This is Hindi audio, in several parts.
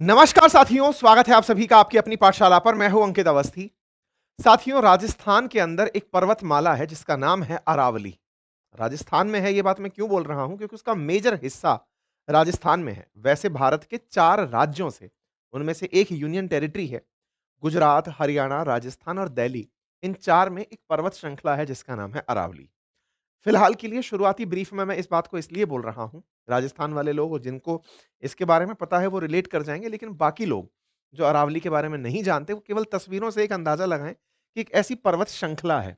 नमस्कार साथियों, स्वागत है आप सभी का आपकी अपनी पाठशाला पर। मैं हूं अंकित अवस्थी। साथियों, राजस्थान के अंदर एक पर्वतमाला है जिसका नाम है अरावली। राजस्थान में है, ये बात मैं क्यों बोल रहा हूं? क्योंकि उसका मेजर हिस्सा राजस्थान में है। वैसे भारत के 4 राज्यों से, उनमें से एक यूनियन टेरिटरी है। गुजरात, हरियाणा, राजस्थान और दिल्ली, इन 4 में एक पर्वत श्रृंखला है जिसका नाम है अरावली। फिलहाल के लिए शुरुआती ब्रीफ में मैं इस बात को इसलिए बोल रहा हूँ, राजस्थान वाले लोग और जिनको इसके बारे में पता है वो रिलेट कर जाएँगे, लेकिन बाकी लोग जो अरावली के बारे में नहीं जानते, वो केवल तस्वीरों से एक अंदाज़ा लगाएँ कि एक ऐसी पर्वत श्रृंखला है,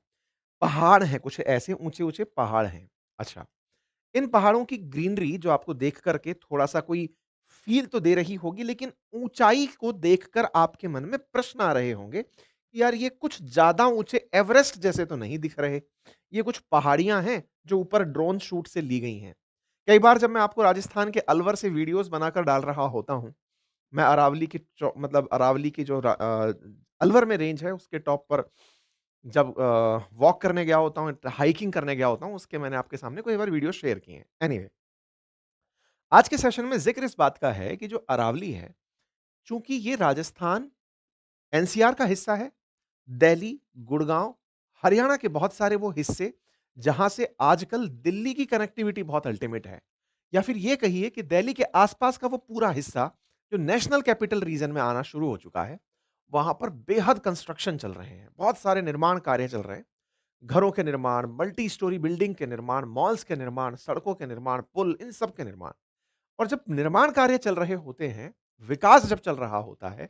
पहाड़ हैं, कुछ ऐसे ऊँचे-ऊँचे पहाड़ हैं। अच्छा, इन पहाड़ों की ग्रीनरी जो आपको देख कर के थोड़ा-सा कोई फ़ील तो दे रही होगी, लेकिन ऊँचाई को देखकर आपके मन में प्रश्न आ रहे होंगे, कि यार ये कुछ ज़्यादा ऊँचे एवरेस्ट जैसे तो नहीं दिख रहे। ये कुछ पहाड़ियाँ हैं, जो ऊपर ड्रोन शूट से ली गई हैं। कई बार जब मैं आपको राजस्थान के अलवर से वीडियोज़ बनाकर डाल रहा होता हूँ, मैं अरावली की मतलब अरावली की जो अलवर में रेंज है उसके टॉप पर जब वॉक करने गया होता हूँ, हाइकिंग करने गया होता हूँ, उसके मैंने आपके सामने कई बार वीडियो शेयर किए हैं। एनीवे, आज के सेशन में ज़िक्र इस बात का है कि जो अरावली है, चूँकि ये राजस्थान एनसीआर का हिस्सा है, दिल्ली, गुड़गाँव, हरियाणा के बहुत सारे वो हिस्से, जहाँ से आजकल दिल्ली की कनेक्टिविटी बहुत अल्टीमेट है। या फिर ये कहिए कि दिल्ली के आस-पास का वो पूरा हिस्सा, जो नेशनल कैपिटल रीजन में आना शुरू हो चुका है, वहाँ पर बेहद कंस्ट्रक्शन चल रहे हैं, बहुत सारे निर्माण कार्य चल रहे हैं। घरों के निर्माण, मल्टी स्टोरी बिल्डिंग के निर्माण, मॉल्स के निर्माण, सड़कों के निर्माण, पुल, इन सब के निर्माण। और जब निर्माण कार्य चल रहे होते हैं, विकास जब चल रहा होता है,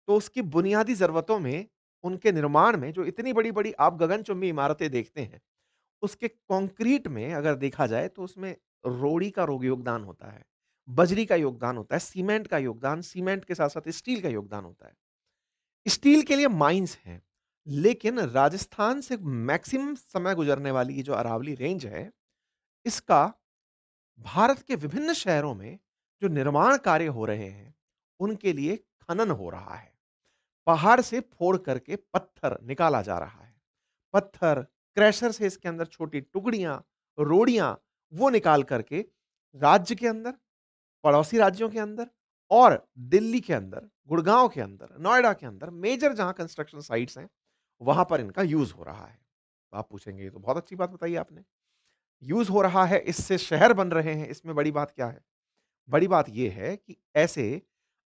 तो उसकी बुनियादी ज़रूरतों में, उनके निर्माण में जो इतनी बड़ी-बड़ी आप गगनचुम्बी इमारतें देखते हैं, उसके कंक्रीट में अगर देखा जाए तो उसमें रोड़ी का रोग योगदान होता है, बजरी का योगदान होता है, सीमेंट का योगदान, सीमेंट के साथ-साथ स्टील का योगदान होता है। स्टील के लिए माइन्स हैं, लेकिन राजस्थान से मैक्सिमम समय गुजरने वाली ये जो अरावली रेंज है, इसका भारत के विभिन्न शहरों में जो निर्माण कार्य हो रहे हैं, उनके लिए खनन हो रहा है। पहाड़ से फोड़ करके पत्थर निकाला जा रहा है। पत्थर, क्रशर से इसके अंदर छोटी टुकड़ियाँ, रोड़ियाँ, वो निकाल करके राज्य के अंदर, पड़ोसी राज्यों के अंदर और दिल्ली के अंदर, गुड़गाँव के अंदर, नोएडा के अंदर मेजर जहाँ कंस्ट्रक्शन साइट्स हैं, वहाँ पर इनका यूज़ हो रहा है। तो आप पूछेंगे, ये तो बहुत अच्छी बात बताई आपने। यूज़ हो रहा है, इससे शहर बन रहे हैं, इसमें बड़ी बात क्या है? बड़ी बात ये है कि ऐसे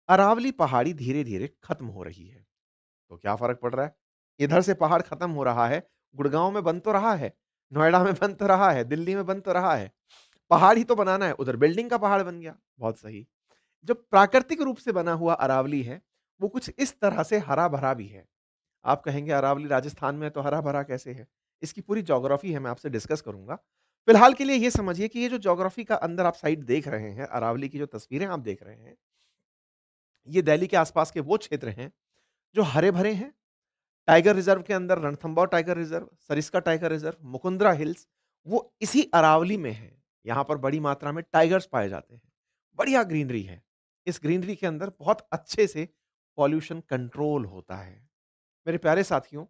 अरावली पहाड़ी धीरे-धीरे खत्म हो रही है। तो क्या फ़र्क पड़ रहा है? इधर से पहाड़ खत्म हो रहा है, गुड़गाँव में बन तो रहा है, नोएडा में बन तो रहा है, दिल्ली में बन तो रहा है। पहाड़ ही तो बनाना है, उधर बिल्डिंग का पहाड़ बन गया। बहुत सही। जो प्राकृतिक रूप से बना हुआ अरावली है, वो कुछ इस तरह से हरा-भरा भी है। आप कहेंगे अरावली राजस्थान में है तो हरा-भरा कैसे है? इसकी पूरी ज्योग्राफी है, मैं आपसे डिस्कस करूँगा। फिलहाल के लिए ये समझिए कि ये जो ज्योग्राफी का अंदर आप साइड देख रहे हैं, अरावली की जो तस्वीरें आप देख रहे हैं, ये दिल्ली के आसपास के वो क्षेत्र हैं, जो हरे-भरे हैं। टाइगर रिज़र्व के अंदर Ranthambore tiger reserve, Sariska tiger reserve, Mukundra hills, वो इसी अरावली में है। यहाँ पर बड़ी मात्रा में टाइगर्स पाए जाते हैं। बढ़िया ग्रीनरी है। इस ग्रीनरी के अंदर बहुत अच्छे से पॉल्यूशन कंट्रोल होता है। मेरे प्यारे साथियों,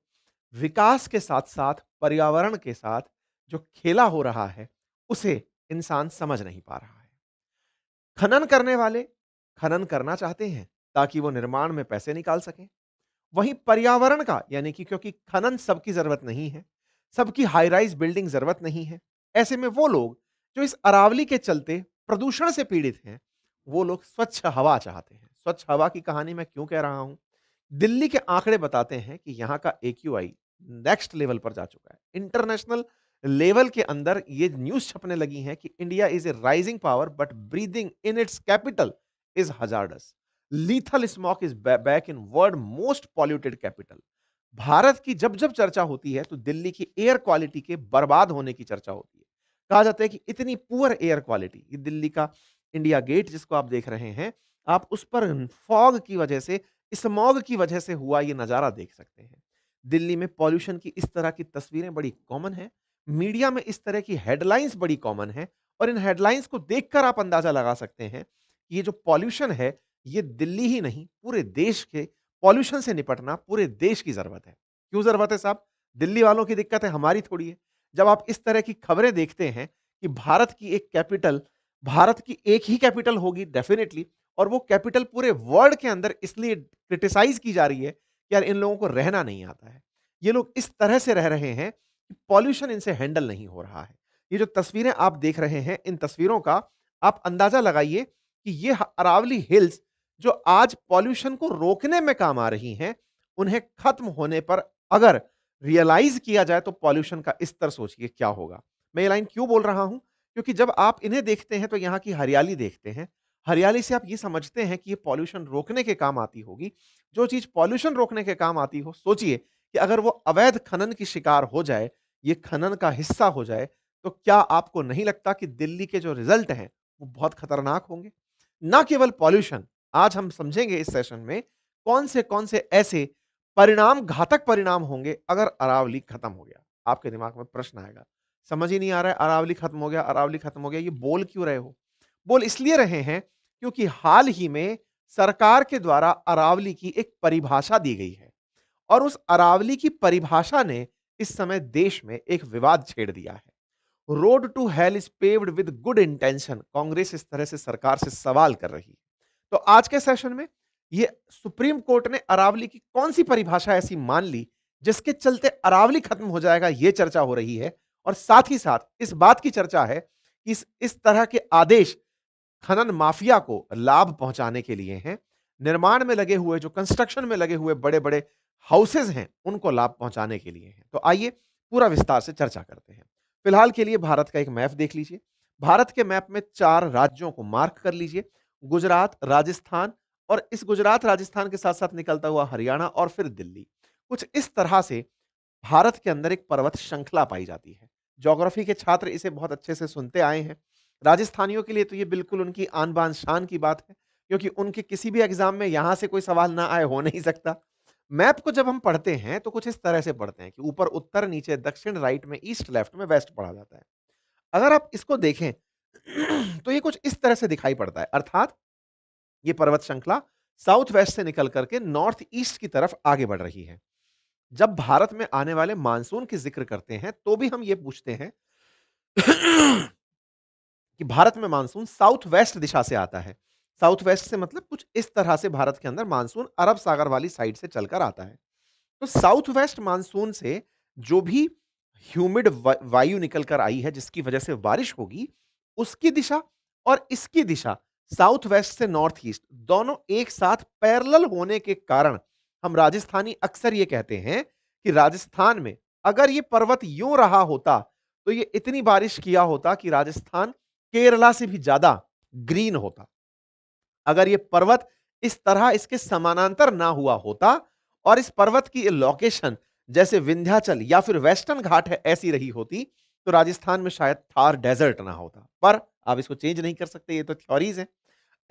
विकास के साथ-साथ पर्यावरण के साथ जो खेला हो रहा है, उसे इंसान समझ नहीं पा रहा है। खनन करने वाले खनन करना चाहते हैं ताकि वो निर्माण में पैसे निकाल सकें। वहीं पर्यावरण का, यानी कि क्योंकि खनन सबकी ज़रूरत नहीं है, सबकी हाई राइज़ बिल्डिंग ज़रूरत नहीं है। ऐसे में वो लोग जो इस अरावली के चलते प्रदूषण से पीड़ित हैं, वो लोग स्वच्छ हवा चाहते हैं। स्वच्छ हवा की कहानी मैं क्यों कह रहा हूँ? दिल्ली के आंकड़े बताते हैं कि यहाँ का एक्यूआई नेक्स्ट लेवल पर जा चुका है। इंटरनेशनल लेवल के अंदर ये न्यूज़ छपने लगी है कि India is a rising power but breathing in its capital is hazards. Lethal smoke is back in world most polluted capital. Bharat की जब-जब चर्चा होती है तो दिल्ली की एयर क्वालिटी के बर्बाद होने की चर्चा होती है। कहा जाता है कि इतनी पुअर एयर क्वालिटी, ये दिल्ली का इंडिया गेट जिसको आप देख रहे हैं, आप उस पर फॉग की वजह से, स्मॉग की वजह से हुआ ये नज़ारा देख सकते हैं। दिल्ली में पॉल्यूशन की इस तरह की तस्वीरें बड़ी कॉमन हैं। मीडिया में इस तरह की हेडलाइन्स बड़ी कॉमन हैं और इन हेडलाइन्स को देखकर आप अंदाज़ा लगा सकते हैं, कि ये जो पॉल्यूशन है, ये दिल्ली ही नहीं, पूरे देश के पॉल्यूशन से निपटना पूरे देश की ज़रूरत है। क्यों ज़रूरत है साहब? दिल्ली वालों की दिक्कत है, हमारी थोड़ी है। जब आप इस तरह की खबरें देखते हैं कि भारत की एक कैपिटल, भारत की एक ही कैपिटल होगी डेफ़िनिटली, और वो कैपिटल पूरे वर्ल्ड के अंदर इसलिए क्रिटिसाइज़ की जा रही है कि यार इन लोगों को रहना नहीं आता है। ये लोग इस तरह से रह रहे हैं कि पॉल्यूशन इनसे हैंडल नहीं हो रहा है। ये जो तस्वीरें आप देख रहे हैं, इन तस्वीरों का आप अंदाज़ा लगाइए कि ये अरावली हिल्स जो आज पॉल्यूशन को रोकने में काम आ रही हैं, उन्हें खत्म होने पर अगर रियलाइज़ किया जाए तो पॉल्यूशन का स्तर सोचिए क्या होगा। मैं ये लाइन क्यों बोल रहा हूँ? क्योंकि जब आप इन्हें देखते हैं तो यहाँ की हरियाली देखते हैं। हरियाली से आप ये समझते हैं कि ये पॉल्यूशन रोकने के काम आती होगी। जो चीज़ पॉल्यूशन रोकने के काम आती हो, सोचिए कि अगर वो अवैध खनन की शिकार हो जाए, ये खनन का हिस्सा हो जाए, तो क्या आपको नहीं लगता कि दिल्ली के जो रिज़ल्ट हैं, वो बहुत खतरनाक होंगे? ना केवल पॉल्यूशन, आज हम समझेंगे इस सेशन में कौन से ऐसे परिणाम, घातक परिणाम होंगे अगर अरावली खत्म हो गया। आपके दिमाग में प्रश्न आएगा, समझ ही नहीं आ रहा है अरावली खत्म हो गया, अरावली खत्म हो गया, ये बोल क्यों रहे हो? बोल इसलिए रहे हैं क्योंकि हाल ही में सरकार के द्वारा अरावली की एक परिभाषा दी गई है और उस अरावली की परिभाषा ने इस समय देश में एक विवाद छेड़ दिया है। Road to hell is paved with good intention, Congress इस तरह से सरकार से सवाल कर रही है। तो आज के सेशन में ये सुप्रीम कोर्ट ने अरावली की कौन सी परिभाषा ऐसी मान ली जिसके चलते अरावली खत्म हो जाएगा, ये चर्चा हो रही है। और साथ ही साथ इस बात की चर्चा है कि इस तरह के आदेश खनन माफिया को लाभ पहुंचाने के लिए हैं। निर्माण में लगे हुए, जो कंस्ट्रक्शन में लगे हुए बड़े-बड़े हाउसेज हैं, उनको लाभ पहुंचाने के लिए हैं। तो आइए पूरा विस्तार से चर्चा करते हैं। फिलहाल के लिए भारत का एक मैप देख लीजिए। भारत के मैप में 4 राज्यों को मार्क कर लीजिए। गुजरात, राजस्थान और इस गुजरात, राजस्थान के साथ-साथ निकलता हुआ हरियाणा और फिर दिल्ली। कुछ इस तरह से भारत के अंदर एक पर्वत श्रृंखला पाई जाती है। ज्योग्राफी के छात्र इसे बहुत अच्छे से सुनते आए हैं। राजस्थानियों के लिए तो ये बिल्कुल उनकी आन बान शान की बात है, क्योंकि उनके किसी भी एग्जाम में यहां से कोई सवाल ना आए, हो नहीं सकता। मैप को जब हम पढ़ते हैं तो कुछ इस तरह से पढ़ते हैं कि ऊपर उत्तर, नीचे दक्षिण, राइट में ईस्ट, लेफ्ट में वेस्ट पढ़ा जाता है। अगर आप इसको देखें तो ये कुछ इस तरह से दिखाई पड़ता है, अर्थात ये पर्वत श्रृंखला साउथ वेस्ट से निकल करके नॉर्थ ईस्ट की तरफ आगे बढ़ रही है। जब भारत में आने वाले मानसून की जिक्र करते हैं तो भी हम ये पूछते हैं कि भारत में मानसून साउथ वेस्ट दिशा से आता है। साउथ वेस्ट से मतलब कुछ इस तरह से भारत के अंदर मानसून अरब सागर वाली साइड से चलकर आता है। तो साउथ वेस्ट मानसून से जो भी ह्यूमिड वायु निकल कर आई है जिसकी वजह से बारिश होगी, उसकी दिशा और इसकी दिशा साउथ वेस्ट से नॉर्थ ईस्ट दोनों एक साथ पैरेलल होने के कारण हम राजस्थानी अक्सर ये कहते हैं कि राजस्थान में अगर ये पर्वत यूं रहा होता तो ये इतनी बारिश किया होता कि राजस्थान केरला से भी ज्यादा ग्रीन होता। अगर ये पर्वत इस तरह इसके समानांतर ना हुआ होता और इस पर्वत की लोकेशन जैसे विंध्याचल या फिर वेस्टर्न घाट है ऐसी रही होती, तो राजस्थान में शायद थार डेजर्ट ना होता। पर आप इसको चेंज नहीं कर सकते, ये तो थ्योरीज है।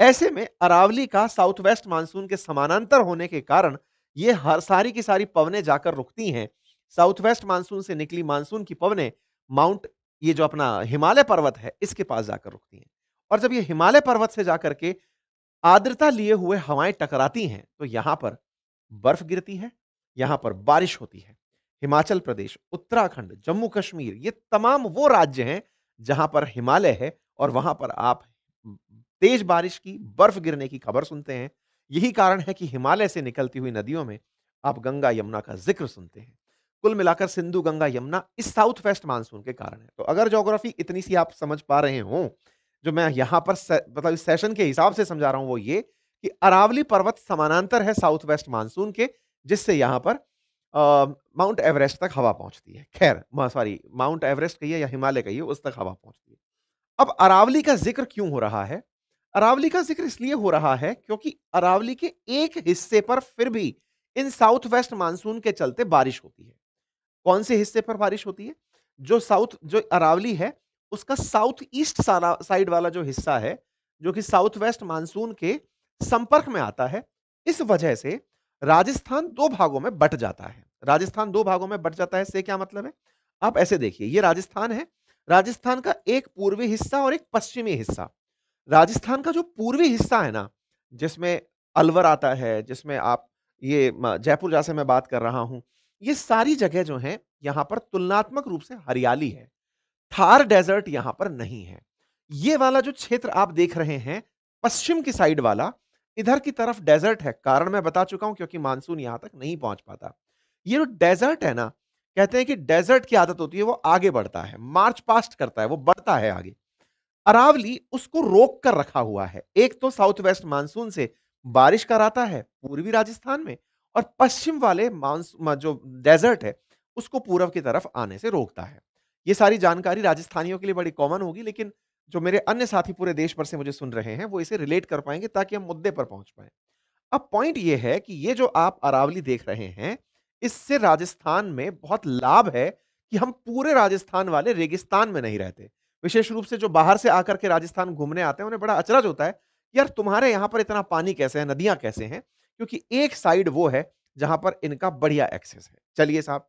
ऐसे में अरावली का साउथ वेस्ट मानसून के समानांतर होने के कारण ये हर सारी की सारी पवनें जाकर रुकती हैं। साउथ वेस्ट मानसून से निकली मानसून की पवनें माउंट, ये जो अपना हिमालय पर्वत है, इसके पास जाकर रुकती हैं। और जब ये हिमालय पर्वत से जाकर के आर्द्रता लिए हुए हवाएं टकराती हैं तो यहां पर बर्फ गिरती है, यहां पर बारिश होती है। हिमाचल प्रदेश, उत्तराखंड, जम्मू कश्मीर, ये तमाम वो राज्य हैं जहां पर हिमालय है और वहां पर आप तेज बारिश की, बर्फ गिरने की खबर सुनते हैं। यही कारण है कि हिमालय से निकलती हुई नदियों में आप गंगा, यमुना का जिक्र सुनते हैं। कुल मिलाकर सिंधु, गंगा, यमुना इस साउथ वेस्ट मानसून के कारण है। तो अगर ज्योग्राफी इतनी सी आप समझ पा रहे हो, जो मैं यहाँ पर मतलब इस सेशन के हिसाब से समझा रहा हूँ वो ये कि अरावली पर्वत समानांतर है साउथ वेस्ट मानसून के, जिससे यहाँ पर माउंट एवरेस्ट तक हवा पहुंचती है। खैर सॉरी, माउंट एवरेस्ट कहिए या हिमालय कहिए, उस तक हवा पहुंचती है। अब अरावली का जिक्र क्यों हो रहा है? अरावली का जिक्र इसलिए हो रहा है क्योंकि अरावली के एक हिस्से पर फिर भी इन साउथ वेस्ट मानसून के चलते बारिश होती है। कौन से हिस्से पर बारिश होती है? जो अरावली है, उसका साउथ ईस्ट सारा साइड वाला जो हिस्सा है, जो कि साउथ वेस्ट मानसून के संपर्क में आता है, इस वजह से राजस्थान 2 भागों में बँट जाता है। राजस्थान 2 भागों में बँट जाता है, इससे क्या मतलब है? आप ऐसे देखिए, ये राजस्थान है, राजस्थान का एक पूर्वी हिस्सा और एक पश्चिमी हिस्सा। राजस्थान का जो पूर्वी हिस्सा है ना, जिसमें अलवर आता है, जिसमें आप ये जयपुर जैसे मैं बात कर रहा हूँ, ये सारी जगह जो हैं, यहाँ पर तुलनात्मक रूप से हरियाली है। थार डेजर्ट यहाँ पर नहीं है। ये वाला जो क्षेत्र आप देख रहे हैं, पश्चिम की साइड वाला इधर की तरफ डेजर्ट है। कारण मैं बता चुका हूं क्योंकि मानसून यहां तक नहीं पहुंच पाता। ये जो डेजर्ट है ना, कहते हैं कि डेजर्ट की आदत होती है वो आगे बढ़ता है, मार्च पास्ट करता है, वो बढ़ता है आगे। अरावली उसको रोक कर रखा हुआ है। एक तो साउथ वेस्ट मानसून से बारिश कराता है पूर्वी राजस्थान में, और पश्चिम वाले जो डेजर्ट है उसको पूर्व की तरफ आने से रोकता है। ये सारी जानकारी राजस्थानियों के लिए बड़ी कॉमन होगी, लेकिन जो मेरे अन्य साथी पूरे देश भर से मुझे सुन रहे हैं वो इसे रिलेट कर पाएंगे ताकि हम मुद्दे पर पहुंच पाए। अब पॉइंट ये है कि ये जो आप अरावली देख रहे हैं, इससे राजस्थान में बहुत लाभ है कि हम पूरे राजस्थान वाले रेगिस्तान में नहीं रहते। विशेष रूप से जो बाहर से आकर के राजस्थान घूमने आते हैं, उन्हें बड़ा अचरज होता है, कि यार तुम्हारे यहाँ पर इतना पानी कैसे है, नदियाँ कैसे हैं? क्योंकि एक साइड वो है, जहाँ पर इनका बढ़िया एक्सेस है। चलिए साहब,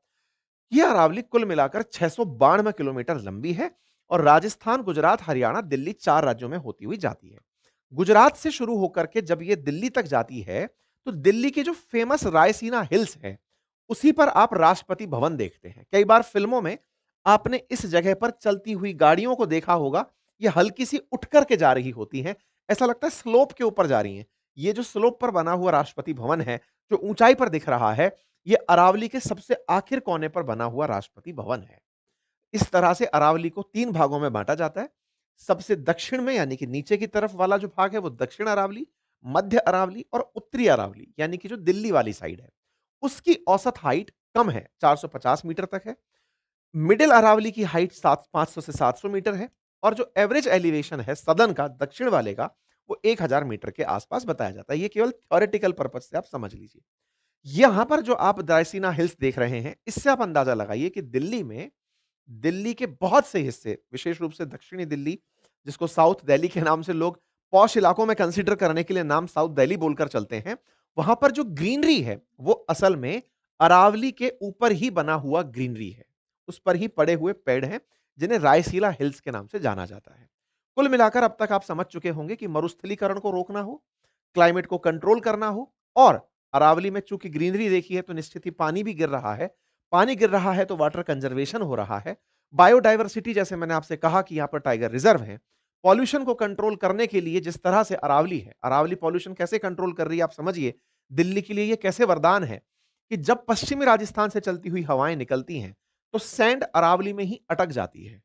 ये अरावली कुल मिलाकर 692 किलोमीटर लंबी है और राजस्थान, गुजरात, हरियाणा, दिल्ली 4 राज्यों में होती हुई जाती है। गुजरात से शुरू होकर के जब ये दिल्ली तक जाती है, तो दिल्ली के जो फेमस रायसीना हिल्स है, उसी पर आप राष्ट्रपति भवन देखते हैं। कई बार फिल्मों में आपने इस जगह पर चलती हुई गाड़ियों को देखा होगा, ये हल्की सी उठ करके जा रही होती हैं, ऐसा लगता है स्लोप के ऊपर जा रही हैं। ये जो स्लोप पर बना हुआ राष्ट्रपति भवन है, जो ऊंचाई पर दिख रहा है, ये अरावली के सबसे आखिर कोने पर बना हुआ राष्ट्रपति भवन है। इस तरह से अरावली को 3 भागों में बाँटा जाता है। सबसे दक्षिण में यानी कि नीचे की तरफ वाला जो भाग है वो दक्षिण अरावली, मध्य अरावली और उत्तरी अरावली यानी कि जो दिल्ली वाली साइड है। उसकी औसत हाइट कम है, 450 मीटर तक है। मिडिल अरावली की हाइट 7 500 से 700 मीटर है और जो एवरेज एलिवेशन है सदर्न का, दक्षिण वाले का, वो 1000 मीटर के आसपास बताया जाता है। ये केवल थ्योरेटिकल पर्पज़ से आप समझ लीजिए। यहाँ पर जो आप रायसीना हिल्स देख रहे हैं, इससे आप अंदाजा लगाइए कि दिल्ली के बहुत से हिस्से, विशेष रूप से दक्षिणी दिल्ली, जिसको साउथ दिल्ली के नाम से लोग पॉश इलाकों में कंसीडर करने के लिए नाम साउथ दिल्ली बोलकर चलते हैं, वहां पर जो ग्रीनरी है, वो असल में अरावली के ऊपर ही बना हुआ ग्रीनरी है। उस पर ही पड़े हुए पेड़ हैं, जिन्हें रायसीला हिल्स के नाम से जाना जाता है। कुल मिलाकर अब तक आप समझ चुके होंगे कि मरुस्थलीकरण को रोकना हो, क्लाइमेट को कंट्रोल करना हो, और अरावली में चूंकि ग्रीनरी देखी है तो निश्चित ही पानी भी गिर रहा है। पानी गिर रहा है तो वाटर कंजर्वेशन हो रहा है। बायोडायवर्सिटी, जैसे मैंने आपसे कहा कि यहाँ पर टाइगर रिजर्व है। पॉल्यूशन को कंट्रोल करने के लिए जिस तरह से अरावली है, अरावली पॉल्यूशन कैसे कंट्रोल कर रही है आप समझिए। दिल्ली के लिए ये कैसे वरदान है कि जब पश्चिमी राजस्थान से चलती हुई हवाएं निकलती हैं, तो सैंड अरावली में ही अटक जाती है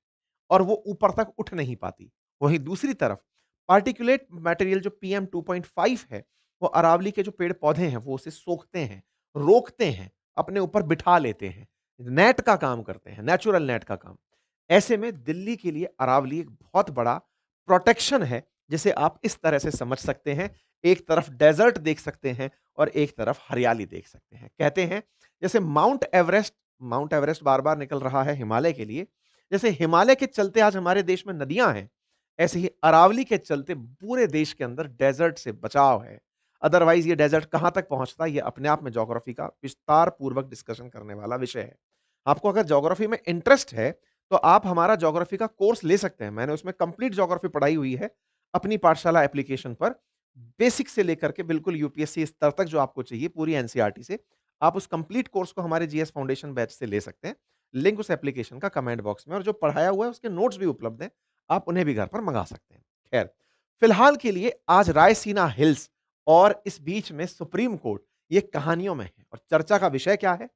और वो ऊपर तक उठ नहीं पाती। वहीं दूसरी तरफ पार्टिकुलेट मटेरियल जो पीएम 2.5 है, वो अरावली के जो पेड़ पौधे हैं वो उसे सोखते हैं, रोकते हैं, अपने ऊपर बिठा लेते हैं, नेट का काम करते हैं, नेचुरल नेट का काम। ऐसे में दिल्ली के लिए अरावली एक बहुत बड़ा प्रोटेक्शन है, जिसे आप इस तरह से समझ सकते हैं। एक तरफ डेजर्ट देख सकते हैं और एक तरफ हरियाली देख सकते हैं। कहते हैं जैसे माउंट एवरेस्ट बार बार निकल रहा है हिमालय के लिए, जैसे हिमालय के चलते आज हमारे देश में नदियां हैं, ऐसे ही अरावली के चलते पूरे देश के अंदर डेजर्ट से बचाव है। अदरवाइज ये डेजर्ट कहां तक पहुंचता है, ये अपने आप में ज्योग्राफी का विस्तार पूर्वक डिस्कशन करने वाला विषय है। आपको अगर ज्योग्राफी में इंटरेस्ट है, तो आप हमारा ज्योग्राफी का कोर्स ले सकते हैं। मैंने उसमें कंप्लीट ज्योग्राफी पढ़ाई हुई है अपनी पाठशाला एप्लीकेशन पर, बेसिक से लेकर के बिल्कुल यूपीएससी स्तर तक जो आपको चाहिए पूरी एनसीईआरटी से। आप उस कंप्लीट कोर्स को हमारे जीएस फाउंडेशन बैच से ले सकते हैं। लिंक उस एप्लीकेशन का कमेंट बॉक्स में, और जो पढ़ाया हुआ है उसके नोट्स भी उपलब्ध हैं, आप उन्हें भी घर पर मंगा सकते हैं। खैर, फिलहाल के लिए आज रायसीना हिल्स और इस बीच में सुप्रीम कोर्ट, ये कहानियों में है। और चर्चा का विषय क्या है,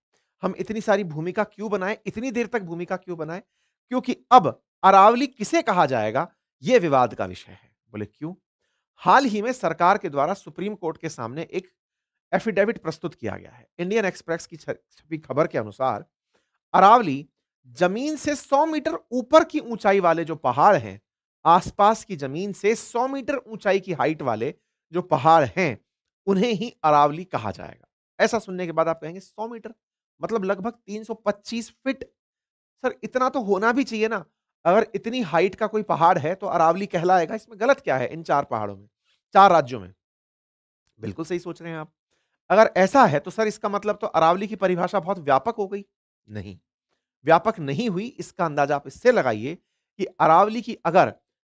हम इतनी सारी भूमिका क्यों बनाए, इतनी देर तक भूमिका क्यों बनाए? क्योंकि अब अरावली किसे कहा जाएगा, यह विवाद का विषय है। बोले क्यों? हाल ही में सरकार के द्वारा सुप्रीम कोर्ट के सामने एक एफिडेविट प्रस्तुत किया गया है। इंडियन एक्सप्रेस की छपी खबर के अनुसार अरावली जमीन से 100 मीटर ऊपर की ऊंचाई वाले जो पहाड़ हैं, आसपास की जमीन से 100 मीटर ऊंचाई की हाइट वाले जो पहाड़ हैं, उन्हें ही अरावली कहा जाएगा। ऐसा सुनने के बाद आप कहेंगे 100 मीटर मतलब लगभग 325 फीट। सर इतना तो होना भी चाहिए ना। अगर इतनी हाइट का कोई पहाड़ है तो अरावली कहलाएगा, इसमें गलत क्या है इन 4 पहाड़ों में, 4 राज्यों में? बिल्कुल सही सोच रहे हैं आप। अगर ऐसा है तो सर इसका मतलब तो अरावली की परिभाषा बहुत व्यापक हो गई। नहीं, व्यापक नहीं हुई। इसका अंदाजा आप इससे लगाइए कि अरावली की अगर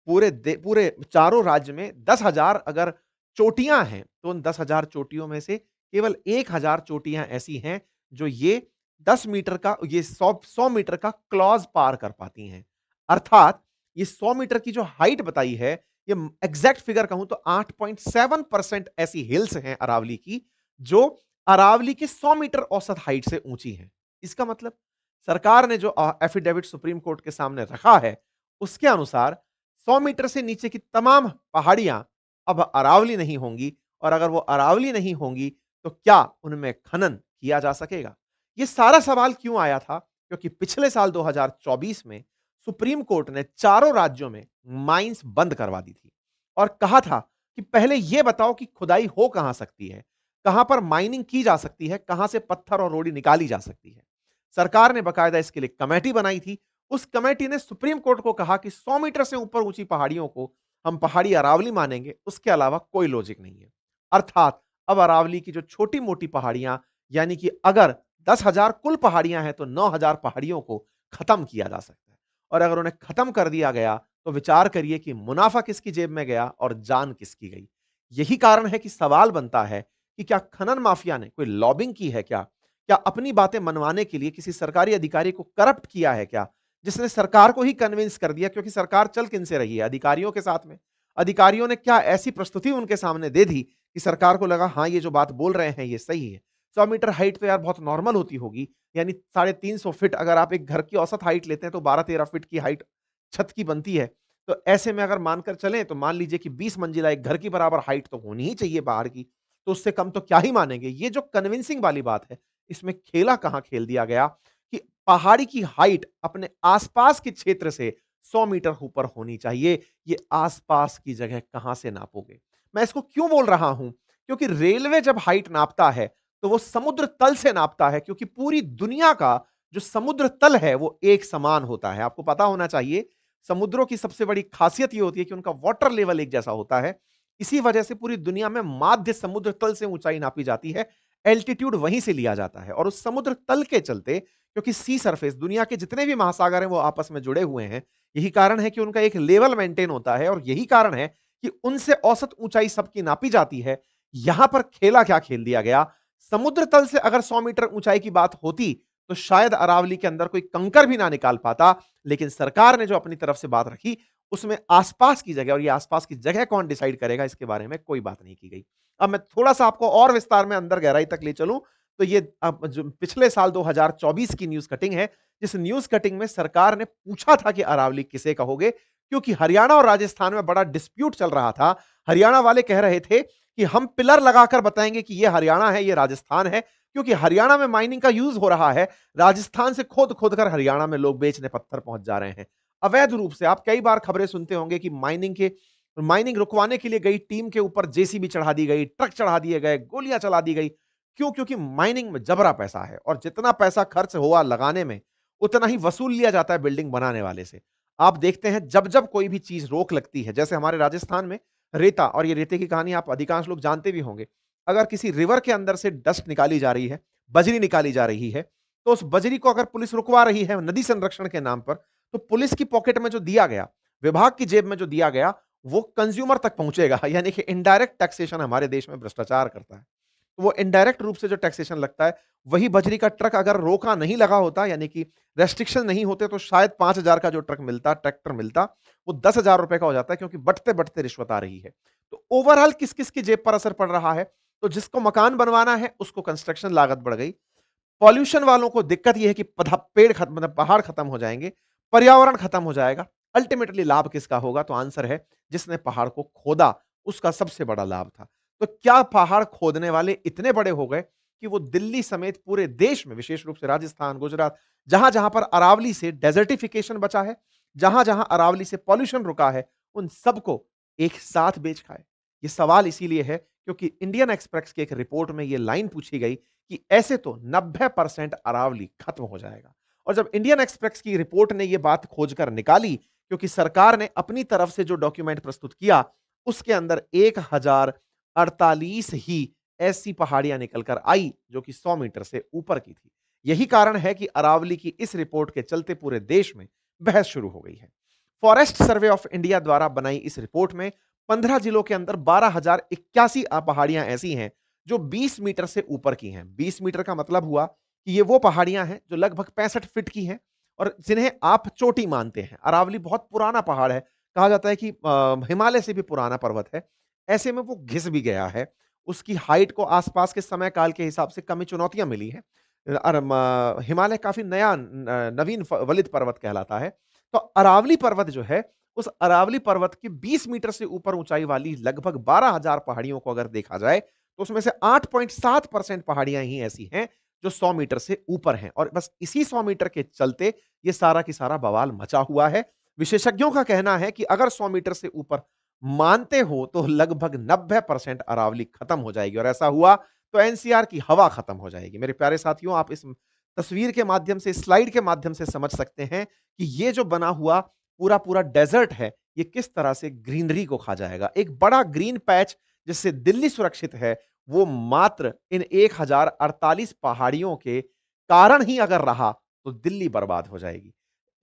पूरे चारों राज्य में 10,000 अगर चोटियां हैं, तो उन 10,000 चोटियों में से केवल 1,000 चोटियां ऐसी हैं जो ये 10 मीटर का, ये 100 मीटर का क्लॉज पार कर पाती हैं। अर्थात ये 100 मीटर की जो हाइट बताई है, ये एग्जैक्ट फिगर कहूं तो 8.7% ऐसी हिल्स हैं अरावली की जो अरावली के 100 मीटर औसत हाइट से ऊंची हैं। इसका मतलब सरकार ने जो एफिडेविट सुप्रीम कोर्ट के सामने रखा है, उसके अनुसार 100 मीटर से नीचे की तमाम पहाड़ियां अब अरावली नहीं होंगी, और अगर वो अरावली नहीं होंगी तो क्या उनमें खनन किया जा सकेगा? ये सारा सवाल क्यों आया था? क्योंकि पिछले साल 2024 में सुप्रीम कोर्ट ने चारों राज्यों में माइंस बंद करवा दी थी और कहा था कि पहले यह बताओ कि खुदाई हो कहां सकती है, कहां पर माइनिंग की जा सकती है, कहां से पत्थर और रोड़ी निकाली जा सकती है। सरकार ने बकायदा इसके लिए कमेटी बनाई थी। उस कमेटी ने सुप्रीम कोर्ट को कहा कि 100 मीटर से ऊपर ऊंची पहाड़ियों को हम पहाड़ी अरावली मानेंगे, उसके अलावा कोई लॉजिक नहीं है। अर्थात अब अरावली की जो छोटी मोटी पहाड़ियां, यानी कि अगर 10,000 कुल पहाड़ियां हैं तो 9,000 पहाड़ियों को खत्म किया जा सकता है। और अगर उन्हें खत्म कर दिया गया तो विचार करिए कि मुनाफा किसकी जेब में गया और जान किसकी गई। यही कारण है कि सवाल बनता है कि क्या खनन माफिया ने कोई लॉबिंग की है क्या? क्या अपनी बातें मनवाने के लिए किसी सरकारी अधिकारी को करप्ट किया है क्या, जिसने सरकार को ही कन्विंस कर दिया? क्योंकि सरकार चल किन से रही है? अधिकारियों के साथ में। अधिकारियों ने क्या ऐसी प्रस्तुति उनके सामने दे दी कि सरकार को लगा हाँ, ये जो बात बोल रहे हैं ये सही है। 100 मीटर हाइट तो यार बहुत नॉर्मल होती होगी, यानी 350 फीट अगर आप एक घर की औसत हाइट लेते हैं तो 12-13 फीट की हाइट छत की बनती है। तो ऐसे में अगर मानकर चलें तो मान लीजिए कि 20 मंजिला एक घर की बराबर हाइट तो होनी ही चाहिए बाहर की, तो उससे कम तो क्या ही मानेंगे। ये जो कन्विंसिंग वाली बात है, इसमें खेला कहाँ खेल दिया गया कि पहाड़ी की हाइट अपने आसपास के क्षेत्र से 100 मीटर ऊपर होनी चाहिए। ये आसपास की जगह कहां से नापोगे? मैं इसको क्यों बोल रहा हूं? क्योंकि रेलवे जब हाइट नापता है तो वो समुद्र तल से नापता है, क्योंकि पूरी दुनिया का जो समुद्र तल है वो एक समान होता है। आपको पता होना चाहिए, समुद्रों की सबसे बड़ी खासियत ये होती है कि उनका वाटर लेवल एक जैसा होता है। इसी वजह से पूरी दुनिया में माध्य समुद्र तल से ऊंचाई नापी जाती है। एल्टीट्यूड वहीं से लिया जाता है और उस समुद्र तल के चलते, क्योंकि सी सरफेस दुनिया के जितने भी महासागर हैं वो आपस में जुड़े हुए हैं, यही कारण है कि उनका एक लेवल मेंटेन होता है और यही कारण है कि उनसे औसत ऊंचाई सबकी नापी जाती है। यहां पर खेला क्या खेल दिया गया? समुद्र तल से अगर 100 मीटर ऊंचाई की बात होती तो शायद अरावली के अंदर कोई कंकर भी ना निकाल पाता, लेकिन सरकार ने जो अपनी तरफ से बात रखी उसमें आसपास की जगह, और ये आसपास की जगह कौन डिसाइड करेगा इसके बारे में कोई बात नहीं की गई। अब मैं थोड़ा-सा आपको और विस्तार में अंदर गहराई तक ले चलूं तो ये अब जो पिछले साल 2024 की न्यूज़ कटिंग है, जिस न्यूज़ कटिंग में सरकार ने पूछा था कि अरावली किसे कहोगे? क्योंकि हरियाणा और राजस्थान में बड़ा डिस्प्यूट चल रहा था। हरियाणा वाले कह रहे थे कि हम पिलर लगाकर बताएंगे कि ये हरियाणा है, ये राजस्थान है, क्योंकि हरियाणा में माइनिंग का यूज हो रहा है, राजस्थान से खोद-खोद कर हरियाणा में लोग बेचने पत्थर पहुंच जा रहे हैं। अवैध रूप से आप कई बार खबरें सुनते होंगे कि माइनिंग रुकवाने के लिए गई टीम के ऊपर जेसीबी चढ़ा दी गई, ट्रक चढ़ा दिए गए, गोलियां चला दी गई। क्यों? क्योंकि माइनिंग में जबरा पैसा है और जितना पैसा खर्च हुआ लगाने में, उतना ही वसूल लिया जाता है बिल्डिंग बनाने वाले से। आप देखते हैं जब-जब कोई भी चीज़ रोक लगती है, जैसे हमारे राजस्थान में रेता, और ये रेते की कहानी आप अधिकांश लोग जानते भी होंगे। अगर किसी रिवर के अंदर से डस्ट निकाली जा रही है, बजरी निकाली जा रही है, तो उस बजरी को अगर पुलिस रुकवा रही है नदी संरक्षण के नाम पर, तो पुलिस की पॉकेट में जो दिया गया, विभाग की जेब में जो दिया गया, वो कंज्यूमर तक पहुंचेगा। यानी कि इनडायरेक्ट टैक्सेशन हमारे देश में भ्रष्टाचार करता है। तो वो इनडायरेक्ट रूप से जो टैक्सेशन लगता है, वही बजरी का ट्रक अगर रोका नहीं लगा होता, यानी कि रेस्ट्रिक्शन नहीं होते, तो शायद 5,000 का जो ट्रक मिलता, ट्रैक्टर मिलता, वो 10,000 रुपए का हो जाता है, क्योंकि बढ़ते-बढ़ते रिश्वत आ रही है। तो ओवरऑल किस-किस की जेब पर असर पड़ रहा है? तो जिसको मकान बनवाना है, उसको कंस्ट्रक्शन लागत बढ़ गई। पॉल्यूशन वालों को दिक्कत ये है कि पेड़ खत्म, मतलब पहाड़ खत्म हो जाएंगे, पर्यावरण खत्म हो जाएगा। अल्टीमेटली लाभ किसका होगा? तो आंसर है जिसने पहाड़ को खोदा, उसका सबसे बड़ा लाभ था। तो क्या पहाड़ खोदने वाले इतने बड़े हो गए कि वो दिल्ली समेत पूरे देश में, विशेष रूप से राजस्थान, गुजरात, जहां-जहां पर अरावली से डेजर्टिफिकेशन बचा है, जहां-जहां अरावली से पॉल्यूशन रुका है, उन सबको एक साथ बेच खाए? ये सवाल इसीलिए है क्योंकि इंडियन एक्सप्रेस की एक रिपोर्ट में ये लाइन पूछी गई कि ऐसे तो 90% अरावली खत्म हो जाएगा। और जब इंडियन एक्सप्रेस की रिपोर्ट ने यह बात खोजकर निकाली, क्योंकि सरकार ने अपनी तरफ से जो डॉक्यूमेंट प्रस्तुत किया, उसके अंदर 1048 ही ऐसी पहाड़ियां निकलकर आई जो कि 100 मीटर से ऊपर की थी। यही कारण है कि अरावली की इस रिपोर्ट के चलते पूरे देश में बहस शुरू हो गई है। फॉरेस्ट सर्वे ऑफ इंडिया द्वारा बनाई इस रिपोर्ट में 15 जिलों के अंदर 12,081 पहाड़ियां ऐसी हैं जो 20 मीटर से ऊपर की हैं। 20 मीटर का मतलब हुआ कि ये वो पहाड़ियां हैं जो लगभग 65 फीट की हैं और जिन्हें आप चोटी मानते हैं। अरावली बहुत पुराना पहाड़ है, कहा जाता है कि हिमालय से भी पुराना पर्वत है। ऐसे में वो घिस भी गया है। उसकी हाइट को आस-पास के समय काल के हिसाब से कमी चुनौतियाँ मिली हैं। हिमालय काफ़ी नया नवीन वलित पर्वत कहलाता है। तो अरावली पर्वत जो है, उस अरावली पर्वत की 20 मीटर से ऊपर ऊँचाई वाली लगभग 12,000 पहाड़ियों को अगर देखा जाए, तो उसमें से 8.7% पहाड़ियाँ ही ऐसी हैं, जो 100 मीटर से ऊपर हैं और बस इसी 100 मीटर के चलते ये सारा की सारा बवाल मचा हुआ है। विशेषज्ञों का कहना है कि अगर 100 मीटर से ऊपर मानते हो तो लगभग 90% अरावली खत्म हो जाएगी और ऐसा हुआ तो एनसीआर की हवा खत्म हो जाएगी। मेरे प्यारे साथियों, आप इस तस्वीर के माध्यम से, स्लाइड के माध्यम से समझ सकते हैं कि ये जो बना हुआ पूरा-पूरा डेज़र्ट है, ये किस तरह से ग्रीनरी को खा जाएगा। एक बड़ा ग्रीन पैच जिससे दिल्ली सुरक्षित है, वो मात्र इन 1048 पहाड़ियों के कारण ही अगर रहा, तो दिल्ली बर्बाद हो जाएगी।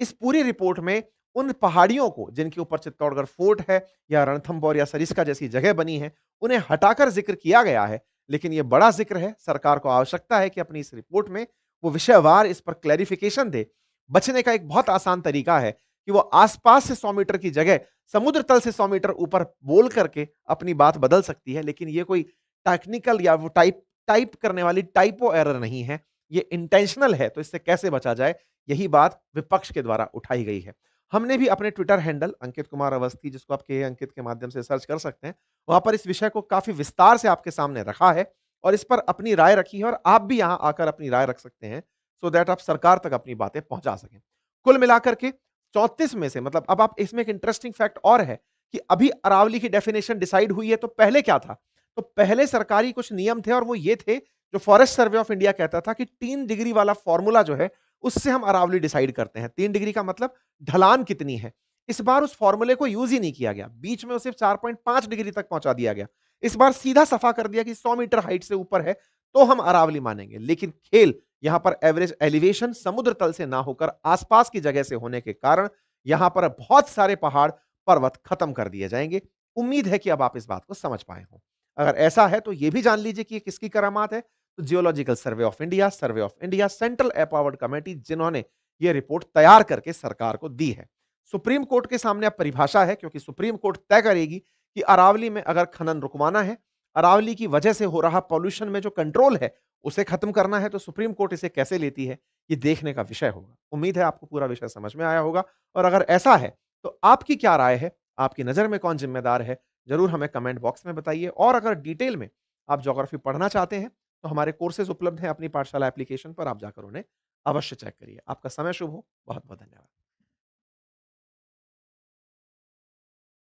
इस पूरी रिपोर्ट में उन पहाड़ियों को जिनके ऊपर चित्तौड़गढ़ फोर्ट है या रणथंभौर या सरिस्का जैसी जगह बनी है, उन्हें हटाकर ज़िक्र किया गया है। लेकिन ये बड़ा ज़िक्र है, सरकार को आवश्यकता है कि अपनी इस रिपोर्ट में वो विषयवार इस पर क्लैरिफ़िकेशन दे। बचने का एक बहुत आसान तरीका है कि वो आस-पास से 100 मीटर की जगह समुद्र तल से 100 मीटर ऊपर बोल करके अपनी बात बदल सकती है। लेकिन ये कोई टेक्निकल या वो टाइप टाइप करने वाली टाइपो एरर नहीं है। ये इंटेंशनल है, तो इससे कैसे बचा जाए, यही बात विपक्ष के द्वारा उठाई गई है। हमने भी अपने ट्विटर हैंडल अंकित कुमार अवस्थी, जिसको आप के अंकित के माध्यम से सर्च कर सकते हैं, वहाँ पर इस विषय को काफ़ी विस्तार से आपके सामने रखा है और इस पर अपनी राय रखी है और आप भी यहाँ आकर अपनी राय रख सकते हैं, सो दैट आप सरकार तक अपनी बातें पहुँचा सकें। कुल मिलाकर के 34 में से मतलब अब आप इसमें एक इंटरेस्टिंग फैक्ट और है कि अभी अरावली की डेफिनिशन डिसाइड हुई है, तो पहले क्या था? तो पहले सरकारी कुछ नियम थे और वो ये थे, जो फॉरेस्ट सर्वे ऑफ इंडिया कहता था कि 3 डिग्री वाला फॉर्मूला जो है, उससे हम अरावली डिसाइड करते हैं। 3 डिग्री का मतलब ढलान कितनी है। इस बार उस फॉर्मूले को यूज़ ही नहीं किया गया। बीच में वो सिर्फ 4.5 डिग्री तक पहुँचा दिया गया। इस बार सीधा सफा कर दिया कि 100 मीटर हाइट से ऊपर है, तो हम अरावली मानेंगे। लेकिन खेल यहाँ पर एवरेज एलिवेशन समुद्र तल से ना होकर आस-पास की जगह से होने के कारण यहाँ पर बहुत सारे पहाड़, पर्वत खत्म कर दिए जाएँगे। उम्मीद है कि अब आप इस बात को समझ पाए हों। अगर ऐसा है तो ये भी जान लीजिए कि ये किसकी करामात है, तो geological survey of India, central empowered committee, जिन्होंने ये रिपोर्ट तैयार करके सरकार को दी है। सुप्रीम कोर्ट के सामने अब परिभाषा है, क्योंकि सुप्रीम कोर्ट तय करेगी कि अरावली में अगर खनन रुकवाना है, अरावली की वजह से हो रहा पॉल्यूशन में जो कंट्रोल है, उसे खत्म करना है, तो सुप्रीम कोर्ट इसे कैसे लेती है, ये देखने का विषय होगा। उम्मीद है आपको पूरा विषय समझ में आया होगा और अगर ऐसा है, तो आपकी क्या राय है? आपकी नज़र में कौन ज़िम्मेदार है? ज़रूर हमें कमेंट बॉक्स में बताइए और अगर डिटेल में आप ज्योग्राफी पढ़ना चाहते हैं, तो हमारे कोर्सेज़ उपलब्ध हैं अपनी पाठशाला एप्लीकेशन पर, आप जाकर उन्हें अवश्य चेक करिए। आपका समय शुभ हो। बहुत-बहुत धन्यवाद।